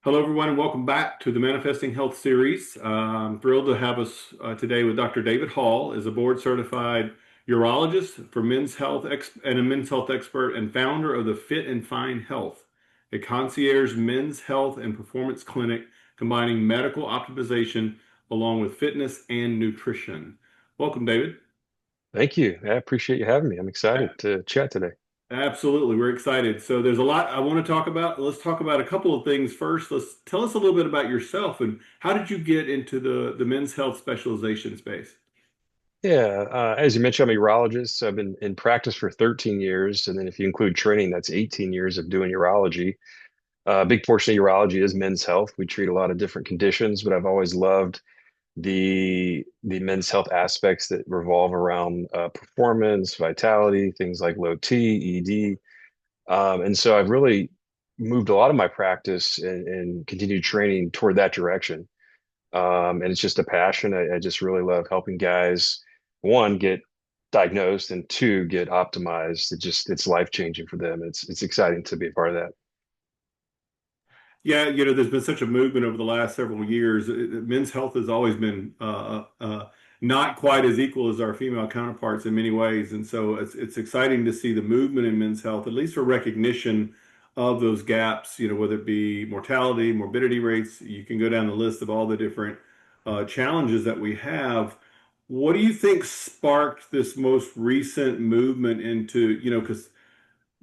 Hello, everyone, and welcome back to the Manifesting Health series. I'm thrilled to have us today with Dr. David Hall, is a board-certified urologist for men's health and a men's health expert and founder of the Fit and Fine Health, a concierge men's health and performance clinic combining medical optimization along with fitness and nutrition. Welcome, David. Thank you. I appreciate you having me. I'm excited to chat today. Absolutely. We're excited. So there's a lot I want to talk about. Let's talk about a couple of things first. Let's tell us a little bit about yourself and how did you get into the men's health specialization space? Yeah, as you mentioned, I'm a urologist. I've been in practice for 13 years, and then if you include training, that's 18 years of doing urology. A big portion of urology is men's health. We treat a lot of different conditions, but I've always loved the men's health aspects that revolve around performance, vitality, things like low T, ED. And so I've really moved a lot of my practice and continued training toward that direction. And it's just a passion. I just really love helping guys, one, get diagnosed and two, get optimized. It's life changing for them. It's exciting to be a part of that. Yeah, there's been such a movement over the last several years. Men's health has always been not quite as equal as our female counterparts in many ways, and so it's exciting to see the movement in men's health, at least for recognition of those gaps. Whether it be mortality, morbidity rates, you can go down the list of all the different challenges that we have. What do you think sparked this most recent movement into, because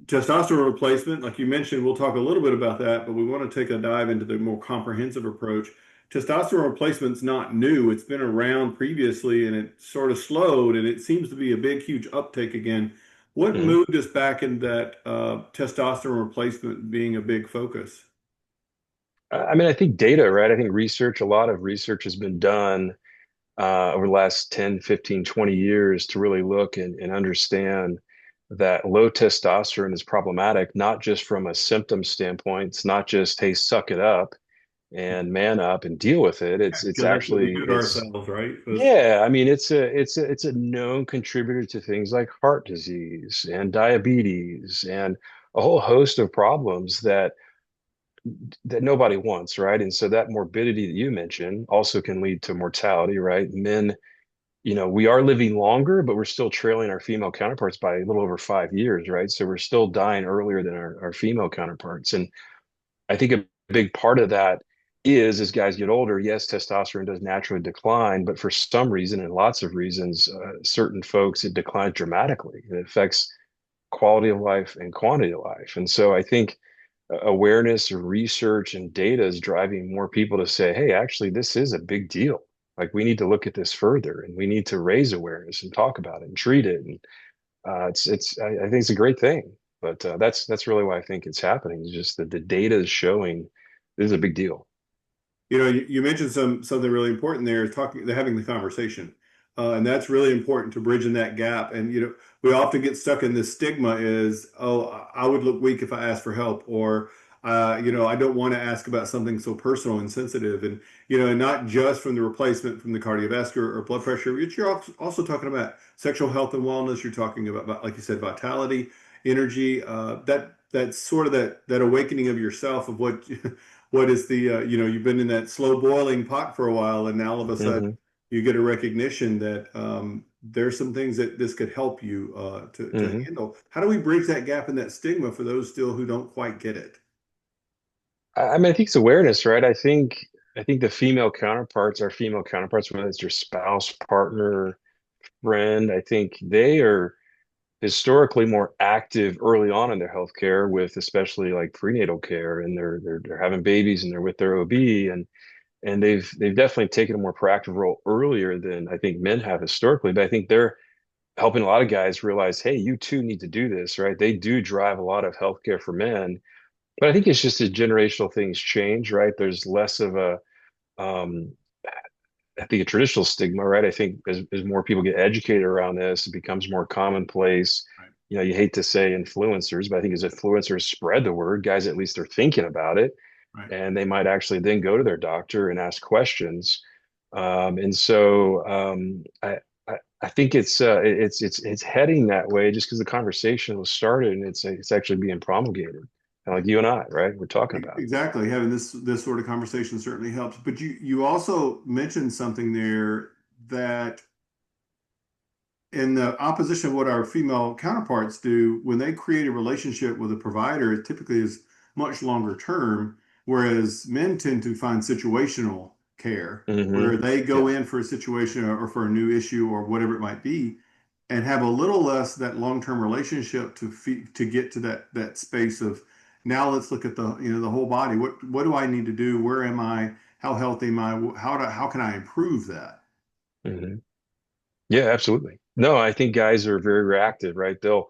testosterone replacement, like you mentioned, we'll talk a little bit about that, but we want to take a dive into the more comprehensive approach. Testosterone replacement's not new. It's been around previously and it sort of slowed, and it seems to be a big, huge uptake again. What Mhm. moved us back in that testosterone replacement being a big focus? I mean, I think data, right? I think research, a lot of research has been done over the last 10, 15, 20 years to really look and understand that low testosterone is problematic, not just from a symptom standpoint. It's not just, hey, suck it up and man up and deal with it. It's Because that's what we actually do to it's ourselves, right? yeah, I mean it's a known contributor to things like heart disease and diabetes and a whole host of problems that nobody wants, right? And so that morbidity that you mentioned also can lead to mortality, right? Men, we are living longer, but we're still trailing our female counterparts by a little over 5 years, right? So we're still dying earlier than our female counterparts. And I think a big part of that is as guys get older, yes, testosterone does naturally decline, but for some reason and lots of reasons, certain folks, it declines dramatically. It affects quality of life and quantity of life. And so I think awareness, research, and data is driving more people to say, hey, actually, this is a big deal. Like we need to look at this further and we need to raise awareness and talk about it and treat it. And I think it's a great thing. But that's really why I think it's happening. It's just that the data is showing this is a big deal. You mentioned something really important there, talking, having the conversation, and that's really important to bridging that gap. And we often get stuck in this stigma: is oh, I would look weak if I asked for help, or I don't want to ask about something so personal and sensitive. And and not just from the replacement from the cardiovascular or blood pressure, but you're also talking about sexual health and wellness. You're talking about, like you said, vitality, energy. That's sort of that awakening of yourself of what. What is the you've been in that slow boiling pot for a while, and now all of a sudden Hmm. you get a recognition that there's some things that this could help you to Hmm. handle. How do we bridge that gap and that stigma for those still who don't quite get it? I mean, I think it's awareness, right? I think the female counterparts, our female counterparts, whether it's your spouse, partner, friend, I think they are historically more active early on in their healthcare with especially like prenatal care and they're having babies and they're with their OB and they've definitely taken a more proactive role earlier than I think men have historically. But I think they're helping a lot of guys realize, hey, you too need to do this, right? They do drive a lot of healthcare for men. But I think it's just as generational things change, right? There's less of a um I think a traditional stigma, right? I think as more people get educated around this, it becomes more commonplace. Right. You hate to say influencers, but I think as influencers spread the word, guys at least are thinking about it, Right. and they might actually then go to their doctor and ask questions. And so I think it's heading that way just because the conversation was started and it's actually being promulgated. kind of like you and I, right? We're talking about. Exactly. Having this sort of conversation certainly helps. But you also mentioned something there that in the opposition of what our female counterparts do, when they create a relationship with a provider, it typically is much longer term, whereas men tend to find situational care Hmm. where they Yeah. go in for a situation or for a new issue or whatever it might be, and have a little less that long-term relationship to get to that space of now let's look at the whole body. What do I need to do? Where am I? How healthy am I? How can I improve that? Hmm. Yeah, absolutely. No, I think guys are very reactive, right? They'll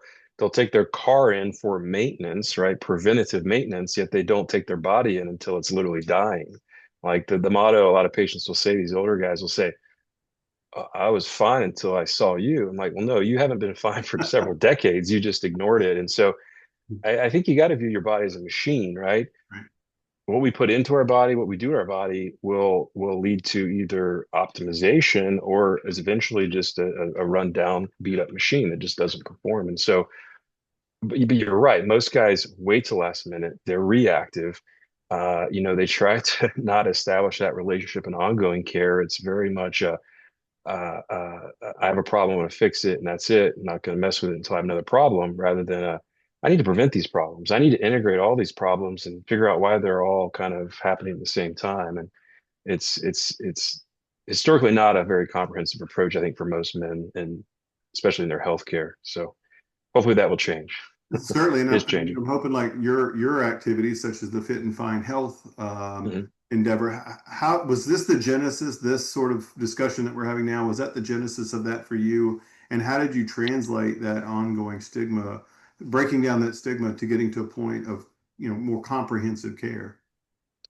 take their car in for maintenance, right? Preventative maintenance, yet they don't take their body in until it's literally dying. Like the motto a lot of patients will say, these older guys will say, I was fine until I saw you. I'm like, well, no, you haven't been fine for several decades. You just ignored it. And so I think you got to view your body as a machine, right? Right. What we put into our body, what we do to our body will lead to either optimization or is eventually just a run down, beat up machine that just doesn't perform. And so, but you're right. Most guys wait till last minute. They're reactive. They try to not establish that relationship and ongoing care. It's very much I have a problem, I'm going to fix it, and that's it. I'm not going to mess with it until I have another problem, rather than I need to prevent these problems. I need to integrate all these problems and figure out why they're all kind of happening at the same time. And it's historically not a very comprehensive approach, I think, for most men, and especially in their healthcare. So hopefully that will change. Certainly, and Is changing. I'm hoping like your activities, such as the Fit and Fine Health Mhm. endeavor. How was this the genesis? This sort of discussion that we're having now, was that the genesis of that for you? And how did you translate that ongoing stigma, breaking down that stigma to getting to a point of more comprehensive care?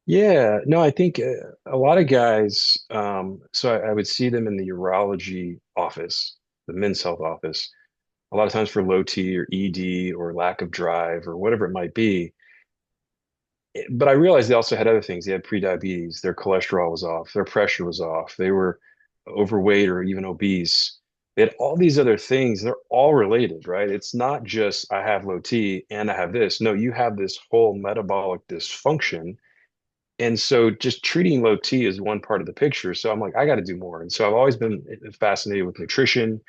Yeah, no, I think a lot of guys, so I would see them in the urology office, the men's health office, a lot of times for low T or ED or lack of drive or whatever it might be. But I realized they also had other things. They had prediabetes, their cholesterol was off, their pressure was off, they were overweight or even obese. They had all these other things. They're all related, right? It's not just I have low T and I have this. No, you have this whole metabolic dysfunction. And so just treating low T is one part of the picture. So I'm like, I got to do more. And so I've always been fascinated with nutrition,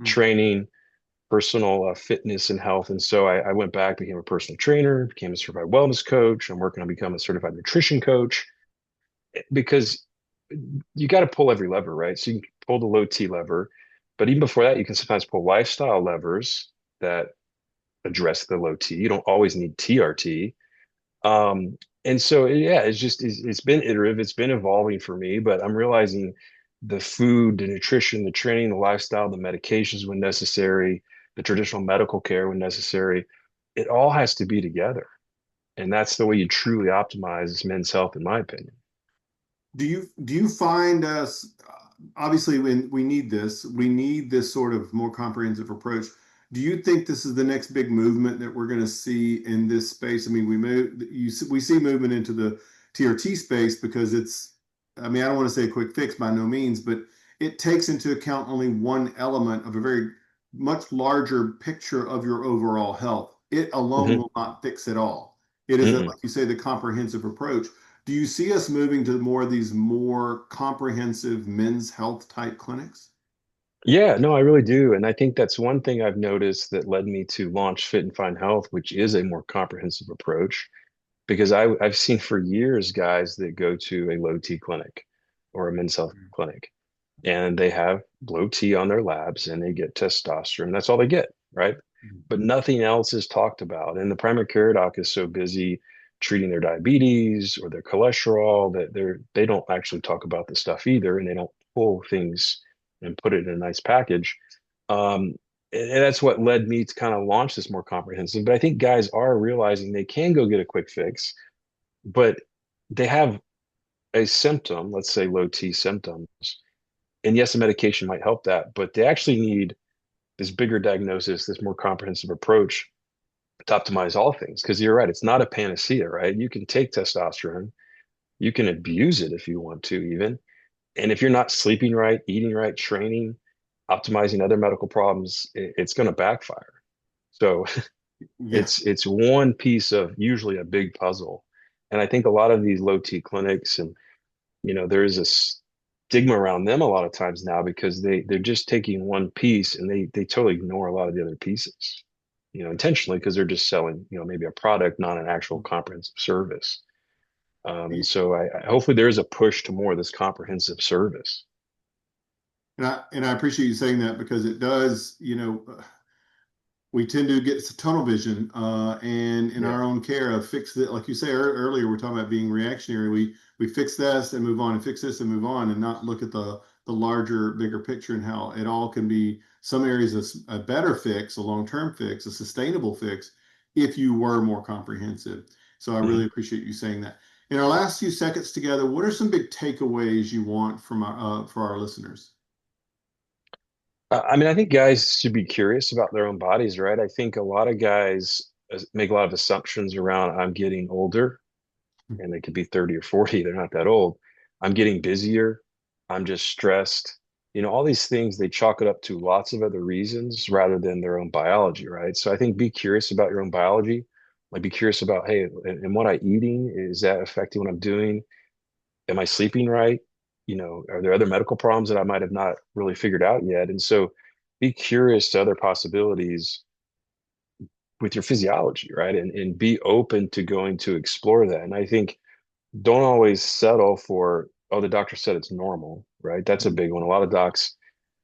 Mm. training, personal fitness and health. And so I went back, became a personal trainer, became a certified wellness coach. I'm working on becoming a certified nutrition coach because you got to pull every lever, right? So you can pull the low T lever, but even before that, you can sometimes pull lifestyle levers that address the low T. You don't always need TRT. And so yeah, it's been iterative, it's been evolving for me, but I'm realizing the food, the nutrition, the training, the lifestyle, the medications when necessary, the traditional medical care when necessary, it all has to be together. And that's the way you truly optimize men's health, in my opinion. Do you find us obviously when we need this sort of more comprehensive approach. Do you think this is the next big movement that we're going to see in this space? I mean, we see movement into the TRT space because I mean, I don't want to say a quick fix by no means, but it takes into account only one element of a very much larger picture of your overall health. It alone Hmm. will not fix it all. It is, Mm-mm. like you say, the comprehensive approach. Do you see us moving to more of these more comprehensive men's health type clinics? Yeah, no, I really do. And I think that's one thing I've noticed that led me to launch Fit and Fine Health, which is a more comprehensive approach. Because I've seen for years guys that go to a low T clinic or a men's health clinic and they have low T on their labs and they get testosterone. That's all they get, right? But Mhm. nothing else is talked about. And the primary care doc is so busy treating their diabetes or their cholesterol that they don't actually talk about the stuff either, and they don't pull things and put it in a nice package. Um, and that's what led me to kind of launch this more comprehensive. But I think guys are realizing they can go get a quick fix, but they have a symptom, let's say low T symptoms, and yes, a medication might help that, but they actually need this bigger diagnosis, this more comprehensive approach to optimize all things. Because you're right, it's not a panacea, right? You can take testosterone, you can abuse it if you want to, even. And if you're not sleeping right, eating right, training, optimizing other medical problems, it's going to backfire. So Yeah. It's one piece of usually a big puzzle. And I think a lot of these low T clinics and there is a stigma around them a lot of times now because they're just taking one piece and they totally ignore a lot of the other pieces, intentionally because they're just selling, maybe a product, not an actual comprehensive service. And so hopefully there is a push to more of this comprehensive service. And I appreciate you saying that because it does, we tend to get tunnel vision and in Yeah. our own care of fix it. Like you say earlier, we're talking about being reactionary. We fix this and move on, and fix this and move on, and not look at the larger, bigger picture and how it all can be. Some areas a better fix, a long-term fix, a sustainable fix, if you were more comprehensive. So I really Mhm. appreciate you saying that. In our last few seconds together, what are some big takeaways you want from for our listeners? I mean, I think guys should be curious about their own bodies, right? I think a lot of guys make a lot of assumptions around I'm getting older, and they could be 30 or 40, they're not that old. I'm getting busier, I'm just stressed. All these things, they chalk it up to lots of other reasons rather than their own biology, right? So I think be curious about your own biology. Like be curious about, hey, and what I'm eating, is that affecting what I'm doing? Am I sleeping right? Are there other medical problems that I might have not really figured out yet? And so be curious to other possibilities with your physiology, right? And be open to going to explore that. And I think don't always settle for, oh, the doctor said it's normal, right? That's a big one. A lot of docs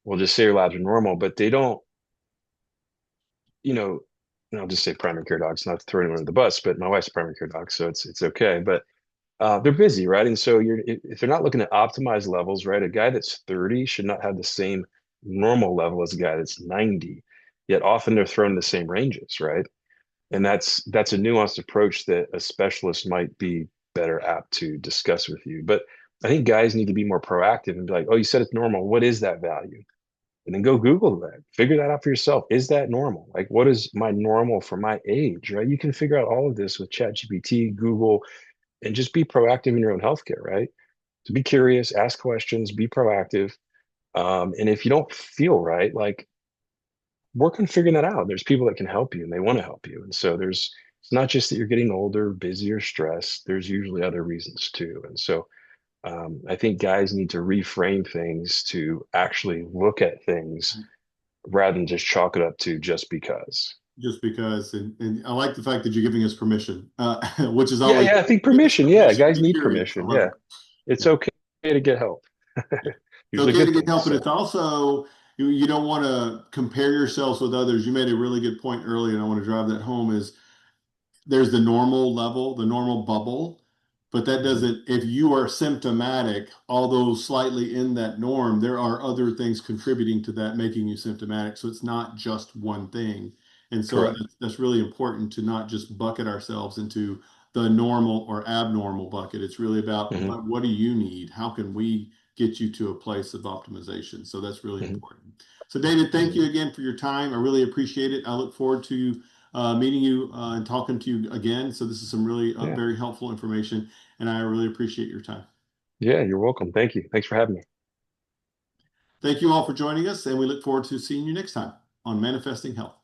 will just say your labs are normal, but they don't, you know, and I'll just say primary care docs, not to throw anyone under the bus, but my wife's a primary care doc, so it's okay. But they're busy, right? And so if they're not looking at optimized levels, right? A guy that's 30 should not have the same normal level as a guy that's 90. Yet often they're thrown in the same ranges, right? And that's a nuanced approach that a specialist might be better apt to discuss with you. But I think guys need to be more proactive and be like, oh, you said it's normal. What is that value? And then go Google that. Figure that out for yourself. Is that normal? Like, what is my normal for my age, right? You can figure out all of this with ChatGPT, Google, and just be proactive in your own healthcare, right? So be curious, ask questions, be proactive. And if you don't feel right, like work on figuring that out. There's people that can help you and they want to help you. And so it's not just that you're getting older, busy, or stressed. There's usually other reasons too. And so I think guys need to reframe things to actually look at things rather than just chalk it up to just because. Just because, and I like the fact that you're giving us permission, which is Yeah, always yeah, I think give us permission. Yeah, permission to guys be need curious. I permission. love Yeah, it. it's Yeah. okay to get help. It's Usually a okay to good get thing. help, but it's So also you don't want to compare yourselves with others. You made a really good point earlier, and I want to drive that home. Is there's the normal level, the normal bubble, but that mhm, doesn't, if you are symptomatic, although slightly in that norm, there are other things contributing to that, making you symptomatic. So it's not just one thing. And so correct. that's really important to not just bucket ourselves into the normal or abnormal bucket. It's really about Hmm. what do you need? How can we get you to a place of optimization? So that's really Hmm. important. So, David, thank you Yeah. again for your time. I really appreciate it. I look forward to meeting you and talking to you again. So this is some really Yeah. very helpful information, and I really appreciate your time. Yeah, you're welcome. Thank you. Thanks for having me. Thank you all for joining us, and we look forward to seeing you next time on Manifesting Health.